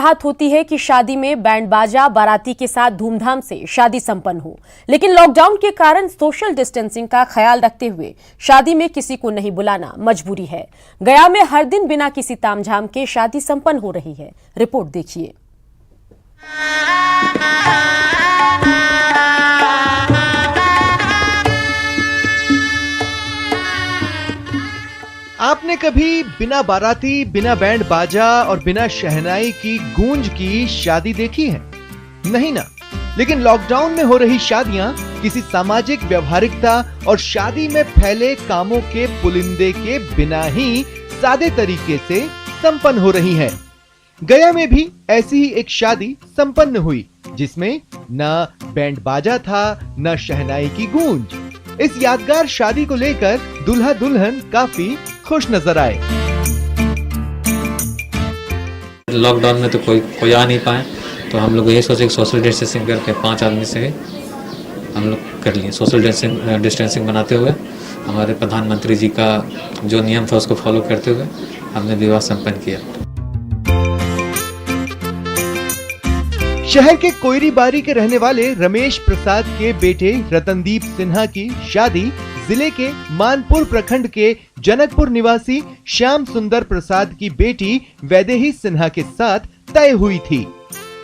चाहत होती है कि शादी में बैंड बाजा बाराती के साथ धूमधाम से शादी संपन्न हो, लेकिन लॉकडाउन के कारण सोशल डिस्टेंसिंग का ख्याल रखते हुए शादी में किसी को नहीं बुलाना मजबूरी है। गया में हर दिन बिना किसी तामझाम के शादी संपन्न हो रही है। रिपोर्ट देखिए। आपने कभी बिना बाराती, बिना बैंड बाजा और बिना शहनाई की गूंज की शादी देखी है? नहीं ना। लेकिन लॉकडाउन में हो रही शादियां किसी सामाजिक व्यवहारिकता और शादी में फैले कामों के पुलिंदे के बिना ही सादे तरीके से संपन्न हो रही हैं। गया में भी ऐसी ही एक शादी संपन्न हुई, जिसमें न बैंड बाजा था, न शहनाई की गूंज। इस यादगार शादी को लेकर दूल्हा दुल्हन काफी खुश नजर आए। लॉकडाउन में तो कोई आ नहीं पाए, तो हम लोग यही सोचे कि सोशल डिस्टेंसिंग करके 5 आदमी से हम लोग कर लिए। सोशल डिस्टेंसिंग बनाते हुए हमारे प्रधानमंत्री जी का जो नियम था उसको फॉलो करते हुए हमने विवाह संपन्न किया। शहर के कोयरीबारी के रहने वाले रमेश प्रसाद के बेटे रतनदीप सिन्हा की शादी जिले के मानपुर प्रखंड के जनकपुर निवासी श्याम सुंदर प्रसाद की बेटी वैदेही सिन्हा के साथ तय हुई थी।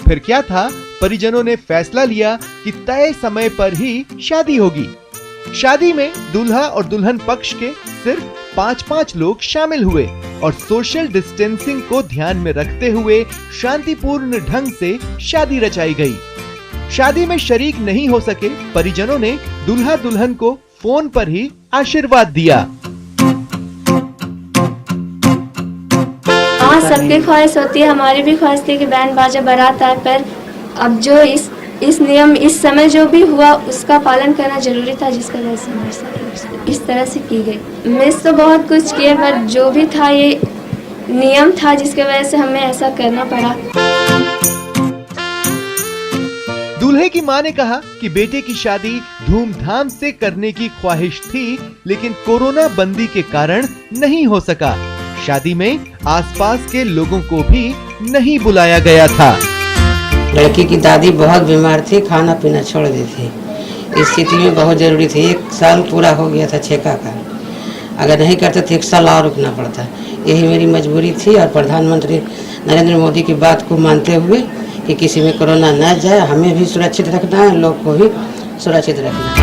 फिर क्या था, परिजनों ने फैसला लिया कि तय समय पर ही शादी होगी। शादी में दूल्हा और दुल्हन पक्ष के सिर्फ 5-5 लोग शामिल हुए और सोशल डिस्टेंसिंग को ध्यान में रखते हुए शांतिपूर्ण ढंग से शादी रचाई गई। शादी में शरीक नहीं हो सके परिजनों ने दूल्हा दुल्हन को फोन पर ही आशीर्वाद दिया। हाँ, सबकी ख्वाहिश होती है, हमारी भी ख्वाहिश थी कि बैंड बाजा बारात आए, पर अब जो इस नियम इस समय जो भी हुआ उसका पालन करना जरूरी था, जिसका वजह से हमारे साथ इस तरह से की गई। मिस तो बहुत कुछ किए, पर जो भी था ये नियम था जिसके वजह से हमें ऐसा करना पड़ा। दूल्हे की मां ने कहा कि बेटे की शादी धूमधाम से करने की ख्वाहिश थी, लेकिन कोरोना बंदी के कारण नहीं हो सका। शादी में आसपास के लोगों को भी नहीं बुलाया गया था। लड़की की दादी बहुत बीमार थी, खाना पीना छोड़ दी थी। इस स्थिति में बहुत जरूरी थी। 1 साल पूरा हो गया था छेका का, अगर नहीं करते तो 1 साल और रुकना पड़ता। यही मेरी मजबूरी थी और प्रधानमंत्री नरेंद्र मोदी की बात को मानते हुए कि किसी में कोरोना न जाए, हमें भी सुरक्षित रखना है, लोग को भी सुरक्षित रखना है।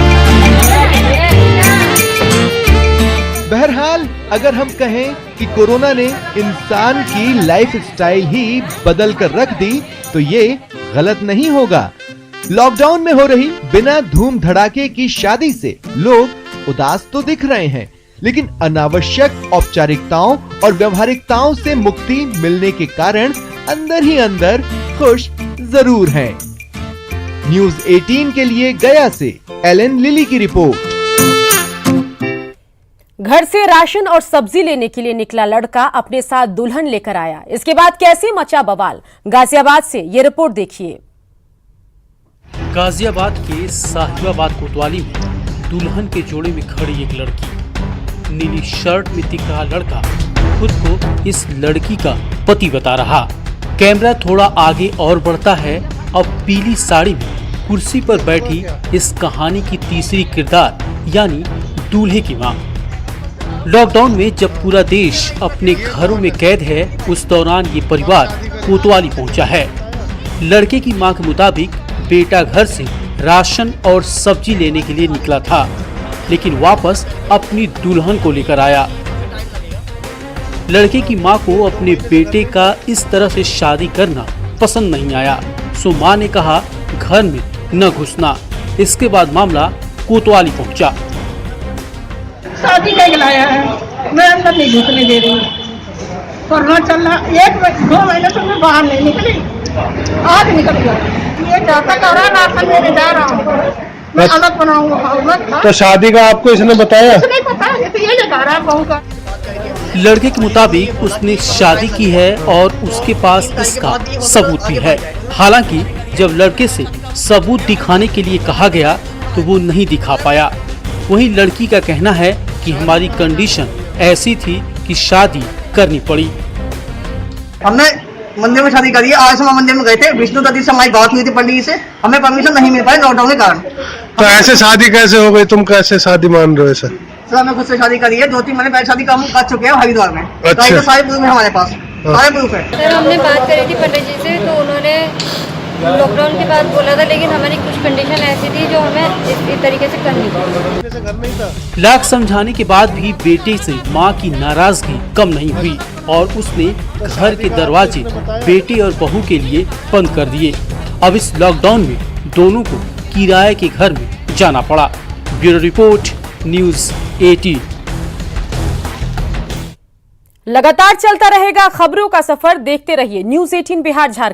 बहरहाल अगर हम कहें कि कोरोना ने इंसान की लाइफस्टाइल ही बदल कर रख दी, तो ये गलत नहीं होगा। लॉकडाउन में हो रही बिना धूम धड़ाके की शादी से लोग उदास तो दिख रहे हैं, लेकिन अनावश्यक औपचारिकताओं और व्यवहारिकताओं से मुक्ति मिलने के कारण अंदर ही अंदर खुश जरूर हैं। न्यूज़ 18 के लिए गया से एलन लिली की रिपोर्ट। घर से राशन और सब्जी लेने के लिए निकला लड़का अपने साथ दुल्हन लेकर आया। इसके बाद कैसे मचा बवाल, गाजियाबाद से ये रिपोर्ट देखिए। गाजियाबाद के साहिबाबाद कोतवाली में दुल्हन के जोड़े में खड़ी एक लड़की। नीली शर्ट में दिख रहा लड़का खुद को इस लड़की का पति बता रहा। कैमरा थोड़ा आगे और बढ़ता है। अब पीली साड़ी में कुर्सी पर बैठी इस कहानी की तीसरी किरदार यानी दूल्हे की मां। लॉकडाउन में जब पूरा देश अपने घरों में कैद है, उस दौरान ये परिवार कोतवाली पहुंचा है। लड़के की मां के मुताबिक बेटा घर से राशन और सब्जी लेने के लिए निकला था, लेकिन वापस अपनी दुल्हन को लेकर आया। लड़के की मां को अपने बेटे का इस तरह से शादी करना पसंद नहीं आया, सो मां ने कहा घर में न घुसना। इसके बाद मामला कोतवाली पहुंचा। शादी का लाया है, मैं अंदर नहीं घुसने दे रही हूँ। कोरोना चल रहा, 1-2 महीने से मैं बाहर नहीं निकली, आज निकल गया। ये चाहता कर रहा राशन लेने जा रहा हूँ, मैं अलग बनाऊंगा। तो शादी का आपको इसने बताया? नहीं पता, ये तो ये लगा रहा है बहू का। लड़के के मुताबिक उसने शादी की है और उसके पास इसका सबूत भी है। हालांकि जब लड़के से सबूत दिखाने के लिए कहा गया तो वो नहीं दिखा पाया। वहीं लड़की का कहना है कि हमारी कंडीशन ऐसी थी कि शादी करनी पड़ी। हमने मंदिर में शादी करी है। आज हम मंदिर में गए थे, विष्णु दादी से हमारी बात हुई थी पंडित जी से, हमें परमिशन नहीं मिल पाई लॉकडाउन के कारण। तो ऐसे शादी कैसे हो गई? तुम कैसे शादी मान रहे हो ऐसा? सर हमने खुद से शादी करी है, 2-3 महीने पहले शादी हम कर चुके हैं हरिद्वार में। अच्छा। तो सारे प्रूफ है हमारे पास, सारे प्रूफ है। सर हमने बात करी थी पंडित जी से, तो उन्होंने लॉकडाउन के बाद बोला था, लेकिन हमारी कुछ कंडीशन ऐसी थी जो हमें इस तरीके से करनी थी। लाख समझाने के बाद भी बेटे से मां की नाराजगी कम नहीं हुई और उसने घर के दरवाजे बेटे और बहू के लिए बंद कर दिए। अब इस लॉकडाउन में दोनों को किराए के घर में जाना पड़ा। Bureau report, news 18। लगातार चलता रहेगा खबरों का सफर, देखते रहिए न्यूज़ 18 बिहार झारखंड।